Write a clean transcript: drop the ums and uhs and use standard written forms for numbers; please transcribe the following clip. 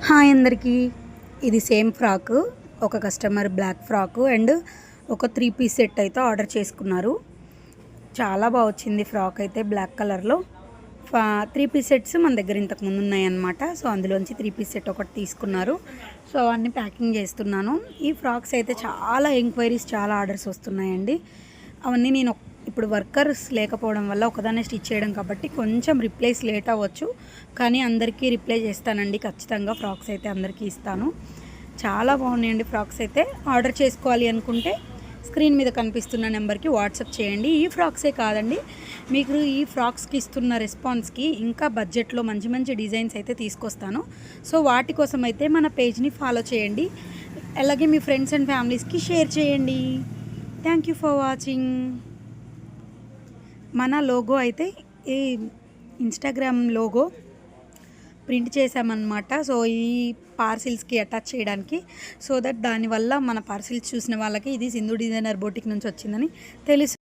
Hi అందరికీ. ఇది same frock. ఒక కస్టమర్ బ్లాక్ ఫ్రాక్ అండ్ ఒక 3 పీస్ సెట్ అయితే ఆర్డర్ చేసుకున్నారు. చాలా బాగా వచ్చింది ఫ్రాక్ అయితే బ్లాక్ కలర్లో. 3 పీస్ సెట్స్ మన దగ్గర ఇంతకు ముందు ఉన్నాయన్నమాట. సో అందులోంచి 3 పీస్ సెట్ ఒకటి తీసుకున్నారు. సో అవన్నీ ప్యాకింగ్ చేస్తున్నాను. ఈ ఫ్రాక్స్ అయితే చాలా ఎంక్వైరీస్, చాలా ఆర్డర్స్ వస్తున్నాయండి. అవన్నీ నేను ఇప్పుడు వర్కర్స్ లేకపోవడం వల్ల ఒకదాన్నే స్టిచ్ చేయడం కాబట్టి కొంచెం రిప్లైస్ లేట్ అవ్వచ్చు, కానీ అందరికీ రిప్లై చేస్తానండి ఖచ్చితంగా. ఫ్రాక్స్ అయితే అందరికీ ఇస్తాను. చాలా బాగున్నాయండి ఫ్రాక్స్ అయితే. ఆర్డర్ చేసుకోవాలి అనుకుంటే స్క్రీన్ మీద కనిపిస్తున్న నెంబర్కి వాట్సాప్ చేయండి. ఈ ఫ్రాక్సే కాదండి, మీకు ఈ ఫ్రాక్స్కి ఇస్తున్న రెస్పాన్స్కి ఇంకా బడ్జెట్లో మంచి మంచి డిజైన్స్ అయితే తీసుకొస్తాను. సో వాటి కోసం అయితే మన పేజ్ని ఫాలో చేయండి. అలాగే మీ ఫ్రెండ్స్ అండ్ ఫ్యామిలీస్కి షేర్ చేయండి. Thank you for watching. మన లోగో అయితే ఈ ఇన్స్టాగ్రామ్ లోగో ప్రింట్ చేసామన్నమాట. సో ఈ పార్సిల్స్కి అటాచ్ చేయడానికి, సో దట్ దానివల్ల మన పార్సిల్స్ చూసిన వాళ్ళకి ఇది సింధు డిజైనర్ బొటిక్ నుంచి వచ్చిందని తెలుసు.